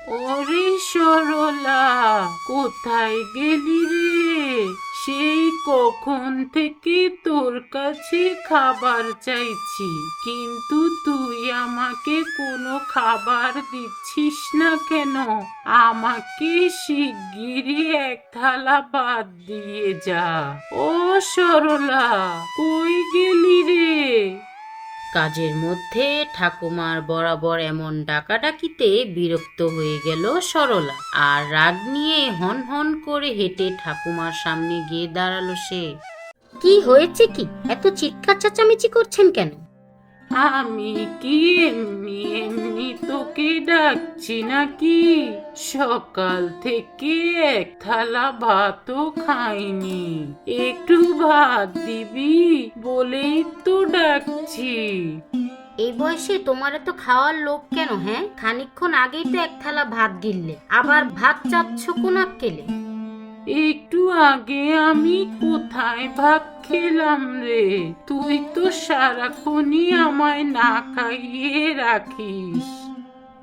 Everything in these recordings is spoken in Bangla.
ওরে সরলা, কোথায় গেলি রে? সেই কখন থেকে তোর কাছে খাবার চাইছি, কিন্তু তুই আমাকে কোনো খাবার দিচ্ছিস না কেন? আমাকে শিগগিরই এক থালা ভাত দিয়ে যা। ও সরলা, কই গেলি রে? কাজের মধ্যে ঠাকুমার বরাবর এমন ডাকাডাকিতে বিরক্ত হয়ে গেল সরলা, আর রাগ নিয়ে হন হন করে হেঁটে ঠাকুমার সামনে গিয়ে দাঁড়ালো সে। কি হয়েছে কি? এত চিৎকার চেঁচামেচি করছেন কেন? আমি কি এমনি এমনি তোকে ডাকছি নাকি? সকাল থেকে এক থালা ভাতও খাইনি, একটু ভাত দিবি বলেই তো ডাকছি। এই বয়সে তোমার এত খাওয়ার লোভ কেন? হ্যাঁ, খানিকক্ষণ আগেই তো এক থালা ভাত গিললে, আবার ভাত চাচ্ছ কোন আক্কেলে? একটু আগে আমি কোথায় ভাত খেলাম রে? তুই তো সারাক্ষণই আমায় না খাইয়ে রাখিস।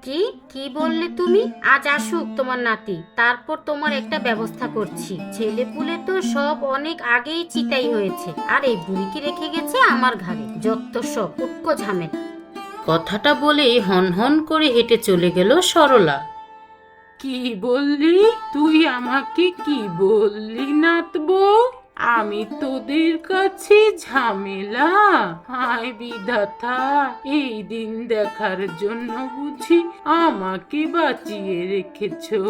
কি কি বললে তুমি? আজ আসুক তোমার নাতি, তারপর তোমার একটা ব্যবস্থা করছি। ছেলে পুলে তো সব অনেক আগেই চিতাই হয়েছে, আর এই বুড়িকে রেখে গেছে আমার ঘাড়ে। যত সব উটকো ঝামেলা। কথাটা বলেই হন হন করে হেঁটে চলে গেল সরলা। কি বললি তুই? আমাকে কি বললি নাতবো? আমি তোদের কাছে ঝামেলা? হায় বিধাতা, এই দিন দেখার জন্য বুঝি আমাকে বাঁচিয়ে রেখেছো।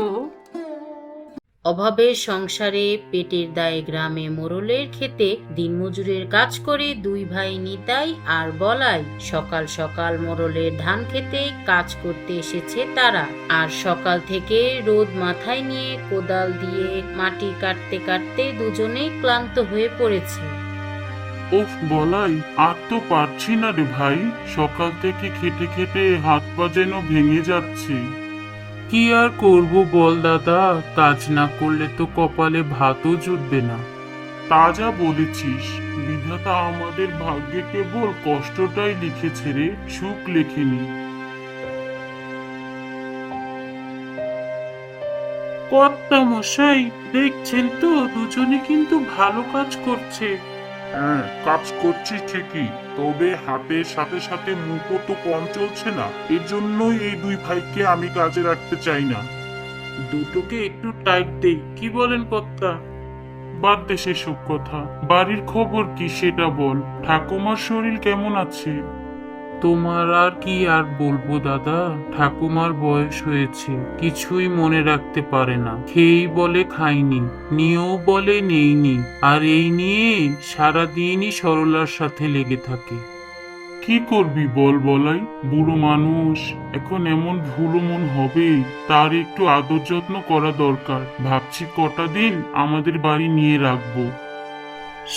অভাবের সংসারে পেটের দায়ে গ্রামে মোড়লের খেতে দিনমজুরের কাজ করে দুই ভাই নিতাই আর বলাই সকাল সকাল মোড়লের ধান খেতে কাজ করতে এসেছে তারা। আর সকাল থেকে রোদ মাথায় নিয়ে কোদাল দিয়ে মাটি কাটতে কাটতে দুজনেই ক্লান্ত হয়ে পড়েছে। ওফ বলাই, আর তো পারছি না রে ভাই। সকাল থেকে খেটে খেটে হাত পা যেন ভেঙে যাচ্ছে। কি আর করব বল দাদা, কাজ না করলে তো কপালে ভাতও জুটবে না। তা যা বলেছিস, বিধাতা আমাদের ভাগ্যে কেবল কষ্টটাই লিখেছে রে, সুখ লেখেনি। কর্তা মশাই, দেখছেন তো দুজনে কিন্তু ভালো কাজ করছে। হ্যাঁ, কাজ করছি ঠিকই, তবে হাতের সাথে সাথে মুখও তো কম চলছে না। এর জন্যই এই দুই ভাইকে আমি কাজে রাখতে চাই না। দুটোকে একটু টাইট দেই, কি বলেন কর্তা? বাদ দে সেসব কথা, বাড়ির খবর কি সেটা বল। ঠাকুমার শরীর কেমন আছে? তোমার আর কি আর বলবো দাদা, ঠাকুমার বয়স হয়েছে, কিছুই মনে রাখতে পারে না। খেয়েই বলে খাইনি, নিয়েও বলে নেইনি, আর এই নিয়ে সারাদিনই সরলার সাথে লেগে থাকে। কি করবি বল বলাই, বুড়ো মানুষ, এখন এমন ভুলো মন হবে। তার একটু আদর যত্ন করা দরকার। ভাবছি কটা দিন আমাদের বাড়ি নিয়ে রাখবো।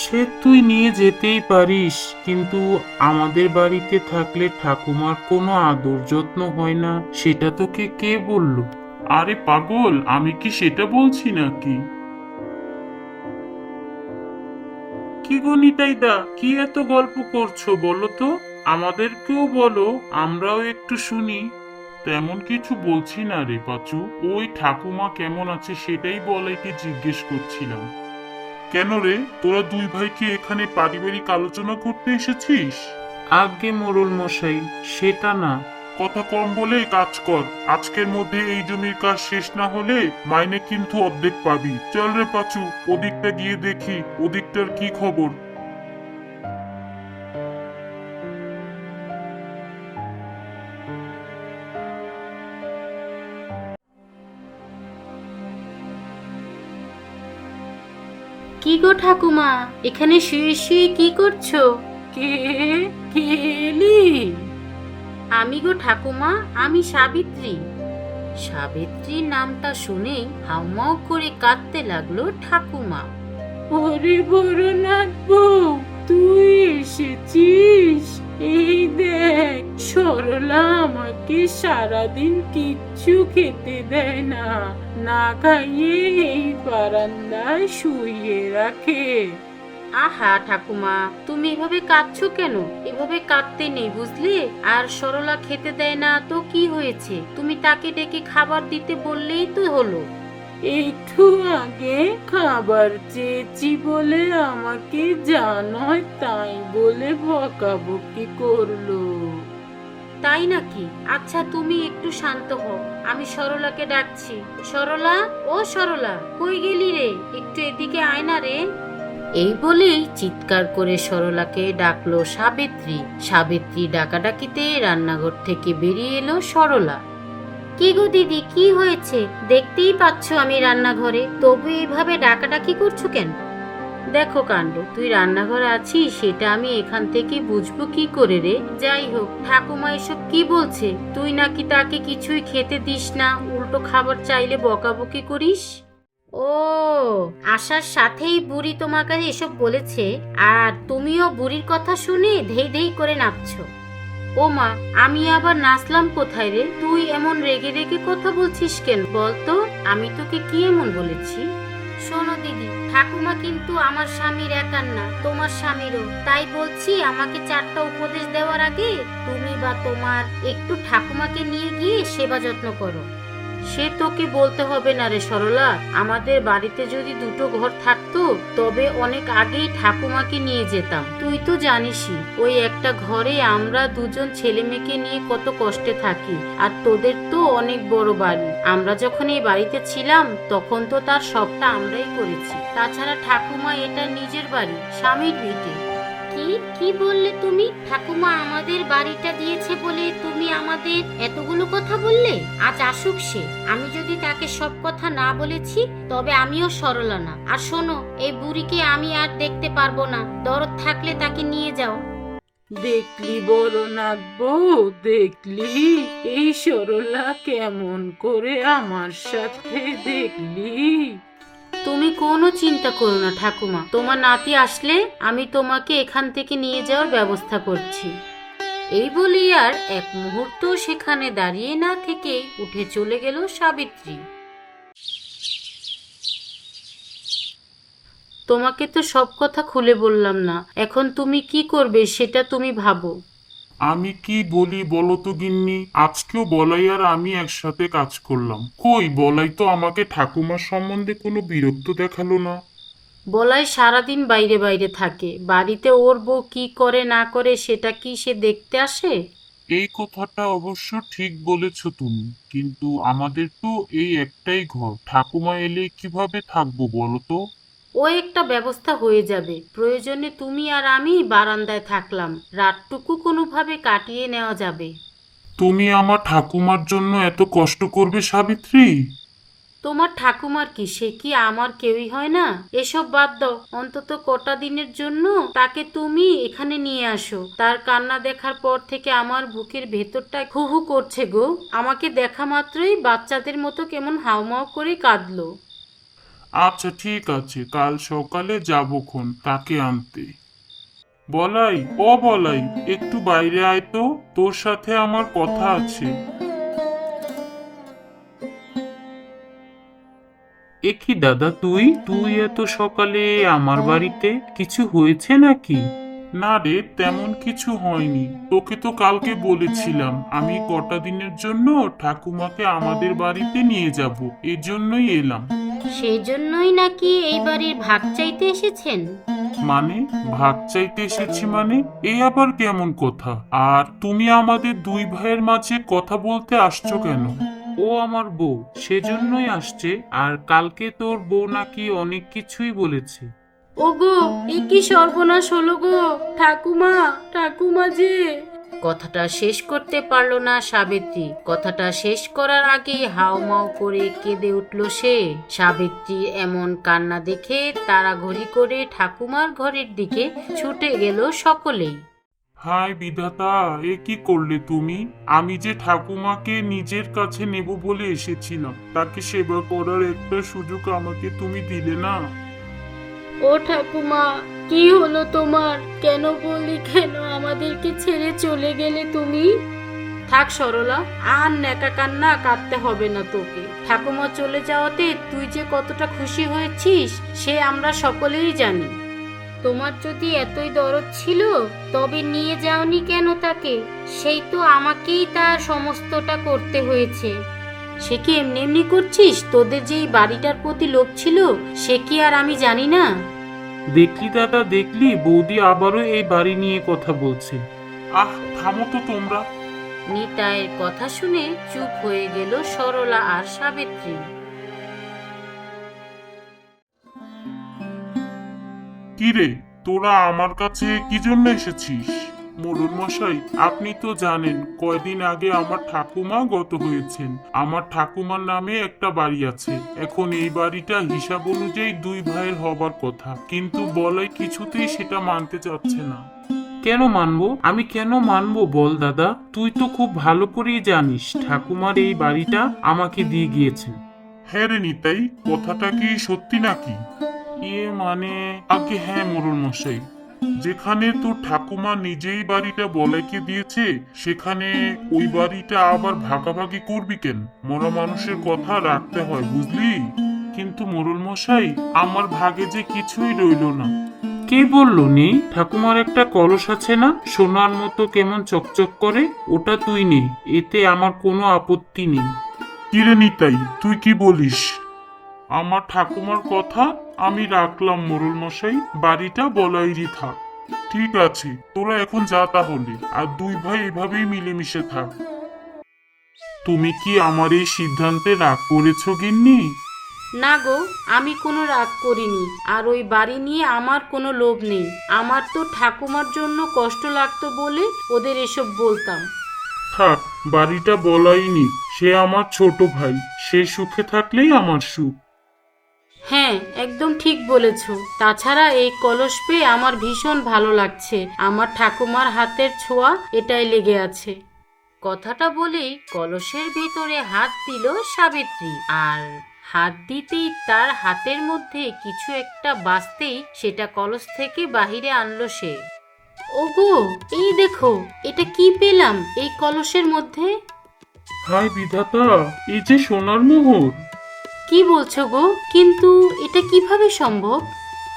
সে তুই নিয়ে যেতেই পারিস, কিন্তু আমাদের বাড়িতে থাকলে ঠাকুমার কোনো আদর যত্ন হয় না, সেটা তোকে কে বলল? আরে পাগল, আমি কি সেটা বলছি নাকি? কি গো নিতাইদা, কি এত গল্প করছো বলো তো? আমাদেরকেও বলো, আমরাও একটু শুনি। তেমন কিছু বলছি না রে পাচু, ওই ঠাকুমা কেমন আছে সেটাই বলাইকে জিজ্ঞেস করছিলাম। কেন রে, তোরা দুই ভাই কি এখানে পারিবারিক আলোচনা করতে এসেছিস? আজ্ঞে মোড়ল মশাই, সেটা না। কথা কম বলে কাজ কর। আজকের মধ্যে এই জমির কাজ শেষ না হলে মাইনে কিন্তু অর্ধেক পাবি। চল রে পাচু, ওদিকটা গিয়ে দেখি ওদিকটার কি খবর। কি গো ঠাকুমা, এখানে শুয়ে শুয়ে কি করছো? কে কে এলি? আমি গো ঠাকুমা, আমি সাবিত্রী। সাবিত্রীর নামটা শুনে হাউমাউ করে কাঁদতে লাগলো ঠাকুমা। ওরে বড়নাথ বউ, তুই এসেছিস? এই দেখ, সরলা আমাকে সারাদিন কিচ্ছু খেতে দেয় না, না খাইয়ে এই বারান্দায় শুইয়ে রাখে। আহা ঠাকুমা, তুমি এভাবে কাঁদছো কেন? এভাবে কাঁদতে নেই বুঝলে। আর সরলা খেতে দেয় না তো কি হয়েছে? তুমি তাকে ডেকে খাবার দিতে বললেই তো হলো। একটু আগে খাবার চেয়েছি বলে আমাকে যা নয় তাই বলে বকাবকি করলো। তাই নাকি? আচ্ছা তুমি একটু শান্ত হও, আমি সরলাকে ডাকছি। সরলা, ও সরলা, কই গেলি রে? একটু এদিকে আয় না রে। এই বলেই চিৎকার করে সরলাকে ডাকলো সাবিত্রী। সাবিত্রী ডাকাডাকিতে রান্নাঘর থেকে বেরিয়ে এলো সরলা। কি গো দিদি, কি হয়েছে? দেখতেই পাচ্ছ আমি রান্নাঘরে, তবু এইভাবে ডাকাডাকি করছো কেন? দেখো কাণ্ড, তুই রান্নাঘরে আছিস সেটা আমি এখান থেকে বুঝবো কি করে রে? যাই হোক, ঠাকুমা এসব কি বলছে? তুই নাকি তাকে কিছুই খেতে দিস না, উল্টো খাবার চাইলে বকাবকি করিস। ও, আসার সাথেই বুড়ি তোমার কাছে এসব বলেছে, আর তুমিও বুড়ির কথা শুনে ধেই ধেই করে নাচছো। ও মা, আমি আবার নাচলাম কোথায় রে? তুই এমন রেগে রেগে কথা বলছিস কেন বলতো? আমি তোকে কি এমন বলেছি? শোনো দিদি, ঠাকুমা কিন্তু আমার স্বামীর একার না, তোমার স্বামীরও। তাই বলছি, আমাকে 4টা উপদেশ দেওয়ার আগে তুমি বা তোমার একটু ঠাকুমাকে নিয়ে গিয়ে সেবা যত্ন করো। সে তোকে বলতে হবে না রে সরলা। আমাদের বাড়িতে যদি 2টো ঘর থাকতো তবে অনেক আগেই ঠাকুমাকে নিয়ে যেতাম। তুই তো জানিসই, ওই একটা ঘরে আমরা 2জন ছেলে মেয়েকে নিয়ে কত কষ্টে থাকি। আর তোদের তো অনেক বড় বাড়ি। আমরা যখন এই বাড়িতে ছিলাম তখন তো তার সবটা আমরাই করেছি। তাছাড়া ঠাকুমা এটা নিজের বাড়ি, স্বামীর ভিটে। কি কি বললে তুমি? ঠাকুমা আমাদের বাড়িটা দিয়েছে বলে তুমি আমাদের এতগুলো কথা বললে? আজ আসুক সে। আমি যদি তাকে সব কথা না বলেছি তবে আমিও সরলা না। আর শোনো, এই বুড়িকে আমি আর দেখতে পারবো না। দরদ থাকলে তাকে নিয়ে যাও। দেখলি বড় নাগ বউ, দেখলি এই সরলা কেমন করে আমার সাথে, দেখলি? তুমি কোনো চিন্তা করো না ঠাকুমা, তোমার নাতি আসলে আমি তোমাকে এখান থেকে নিয়ে যাওয়ার ব্যবস্থা করছি। এই বলি আর এক মুহূর্ত সেখানে দাঁড়িয়ে না থেকে উঠে চলে গেল সাবিত্রী। তোমাকে তো সব কথা খুলে বললাম না, এখন তুমি কি করবে সেটা তুমি ভাবো। আমি কি বলি বলো তো গিন্নি? আজকেও বলাই আর আমি একসাথে কাজ করলাম। কই, বলাই তো আমাকে ঠাকুমার সম্বন্ধে কোনো বিরক্ত দেখালো না। বলাই সারাদিন বাইরে বাইরে থাকে, বাড়িতে ওর বউ কি করে না করে সেটা কি সে দেখতে আসে? এই কথাটা অবশ্য ঠিক বলেছ তুমি, কিন্তু আমাদের তো এই একটাই ঘর। ঠাকুমা এলে কিভাবে থাকবো বলো তো? ও একটা ব্যবস্থা হয়ে যাবে। প্রয়োজনে তুমি আর আমি বারান্দায় থাকলাম, রাতটুকু কোনোভাবে কাটিয়ে নেওয়া যাবে। তুমি আমার ঠাকুমার জন্য এত কষ্ট করবে সাবিত্রী? তোমার ঠাকুমার কি, সে কি আমার কেউই হয় না? এসব বাদ দাও, অন্তত কটা দিনের জন্য তাকে তুমি এখানে নিয়ে আসো। তার কান্না দেখার পর থেকে আমার বুকের ভেতরটা হু হু করছে গো। আমাকে দেখা মাত্রই বাচ্চাদের মতো কেমন হাউমাউ করে কাঁদলো। আচ্ছা ঠিক আছে, কাল সকালে যাবক্ষণ তাকে আনতে। বলাই, ও বলাই, একটু বাইরে আয় তো, তোর সাথে আমার কথা আছে। এ কি দাদা, তুই তুই এত সকালে আমার বাড়িতে? কিছু হয়েছে নাকি? না রে, তেমন কিছু হয়নি। তোকে তো কালকে বলেছিলাম আমি কটা দিনের জন্য ঠাকুমাকে আমাদের বাড়িতে নিয়ে যাব, এজন্যই এলাম। সেই জন্যই নাকি এই বাড়ির ভাগ চাইতে এসেছেন? মানে? ভাগ চাইতে এসেছি মানে? এ আবার কেমন কথা? আর তুমি আমাদের 2 ভাইয়ের মাঝে কথা বলতে আসছো কেন? ও আমার বউ, সেজন্যই আসছে। আর কালকে তোর বউ নাকি অনেক কিছুই বলেছে। ওগো, এ কি সর্বনাশ হলো গো! ঠাকুমা, ঠাকুমা যে! কথাটা শেষ করতে পারলো না সাবিত্রী। কথাটা শেষ করার আগেই হাউমাউ করে কেঁদে উঠল সে। সাবিত্রীর এমন কান্না দেখে তাড়াঘড়ি করে ঠাকুমার ঘরের দিকে ছুটে গেল সকলেই। হায় বিধাতা, এ কি করলে তুমি? আমি যে ঠাকুমাকে নিজের কাছে নেব বলে এসেছিলাম, তাকে সেবা করার একটা সুযোগ আমাকে তুমি দিলে না। ও ঠাকুমা, কি হলো তোমার? কেন বলি, কেন আমাদেরকে ছেড়ে চলে গেলে তুমি? থাক সরলা, আর নেকা কান্না কাঁদতে হবে না তোকে। ঠাকুমা চলে যাওয়াতে তুই যে কতটা খুশি হয়েছিস সে আমরা সকলেই জানি। তোমার যদি এতই দরদ ছিল তবে নিয়ে যাওনি কেন তাকে? সেই তো আমাকেই তার সমস্তটা করতে হয়েছে। সে কি এমনি এমনি করছিস? তোদের যে এই বাড়িটার প্রতি লোভ ছিল সে কি আর আমি জানি না? দেখলি দাদা, দেখলি বৌদি আবারও এই বাড়ি নিয়ে কথা বলছে। আহ, থামো তো তোমরা। নিতাইয়ের কথা শুনে চুপ হয়ে গেল সরলা আর সাবিত্রী। কি রে, তোরা আমার কাছে কি জন্য এসেছিস? মোড়ল মশাই, আপনি তো জানেন কয়দিন আগে আমার ঠাকুমা গত হয়েছেন। আমার ঠাকুমার নামে একটা বাড়ি আছে। এখন এই বাড়িটা হিসাব অনুযায়ী দুই ভাইয়ের হবার কথা, কিন্তু বলাই কিছুতেই সেটা মানতে চাচ্ছে না। কেন মানবো? আমি কেন মানবো বল দাদা? তুই তো খুব ভালো করেই জানিস ঠাকুমার এই বাড়িটা আমাকে দিয়ে গিয়েছেন। হ্যাঁ রে নিতাই, কথাটা কি সত্যি নাকি? মানে আগে হ্যাঁ মোড়ল মশাই, যেখানে তোর ঠাকুমা নিজেই বাড়িটা বলাইকে দিয়েছে সেখানে ওই বাড়িটা আবার ভাগাভাগি করবি কেন? মরা মানুষের কথা রাখতে হয়, বুঝলি? কিন্তু মোড়ল মশাই, আমার ভাগে যে কিছুই রইল না। কে বললো নেই? ঠাকুমার একটা কলস আছে না, সোনার মতো কেমন চকচক করে, ওটা তুই নে, এতে আমার কোনো আপত্তি নেই। কিরে নিতাই, তুই কি বলিস? আমার ঠাকুমার কথা আমি রাখলাম মোড়ল মশাই, বাড়িটা বলাইরই থাক। ঠিক আছে, তোরা এখন যা তাহলে, আর দুই ভাই এভাবেই মিলেমিশে থাক। তুমি কি আমার এই সিদ্ধান্তে রাগ করেছ গিন্নি? না গো, আমি কোনো রাগ করিনি, আর ওই বাড়ি নিয়ে আমার কোনো লোভ নেই। আমার তো ঠাকুমার জন্য কষ্ট লাগতো বলে ওদের এসব বলতাম। থাক, বাড়িটা বলাইনি, সে আমার ছোট ভাই, সে সুখে থাকলেই আমার সুখ। হ্যাঁ, একদম ঠিক বলেছ। তাছাড়া এই কলস পেয়ে আমার ভীষণ ভালো লাগছে। আমার ঠাকুমার হাতের ছোঁয়া এটাই লেগে আছে। কথাটা বলেই কলসের ভেতরে হাত দিল সাবিত্রী, আর হাত দিতেই তার হাতের মধ্যে কিছু একটা বাজতেই সেটা কলস থেকে বাহিরে আনলো সে। ওগো, এই দেখো, এটা কি পেলাম এই কলসের মধ্যে? হায় বিধাতা, এই যে সোনার মোহর! কি বলছো গো? কিন্তু এটা কিভাবে সম্ভব?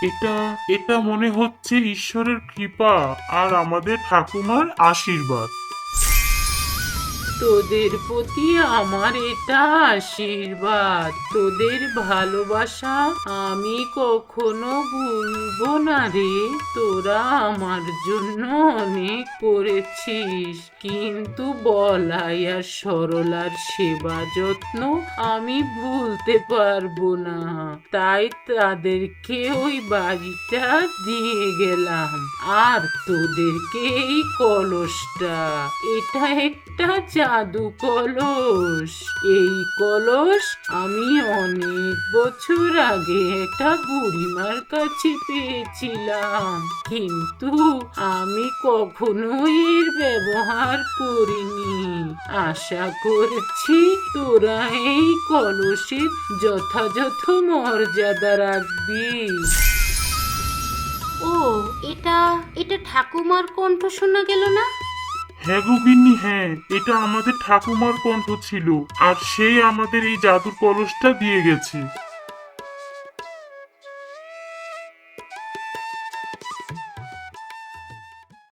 এটা এটা মনে হচ্ছে ঈশ্বরের কৃপা আর আমাদের ঠাকুমার আশীর্বাদ। তোদের প্রতি আমার এটা আশীর্বাদ, তোদের ভালোবাসা আমি কখনো ভুলবো না রে। তোরা আমার জন্য অনেক করেছিস, কিন্তু বলাই আর সরলার সেবা যত্ন আমি ভুলতে পারবো না। তাই তাদেরকে ওই বাড়িটা দিয়ে গেলাম, আর তোদেরকে এই কলসটা। এটা একটা জাদু কলস। এই কলস আমি অনেক বছর আগে একটা বুড়িমার কাছে পেয়েছিলাম, কিন্তু আমি কখনোই এর ব্যবহার করিনি। আশা করছি তোরা এই কলসের যথাযথ মর্যাদা রাখবি। ও, এটা এটা ঠাকুমার কণ্ঠ শোনা গেল না? হ্যাঁ গো গিন্নি, হ্যাঁ, এটা আমাদের ঠাকুমার কণ্ঠ ছিল, আর সেই আমাদের এই জাদুর কলসটা দিয়ে গেছে।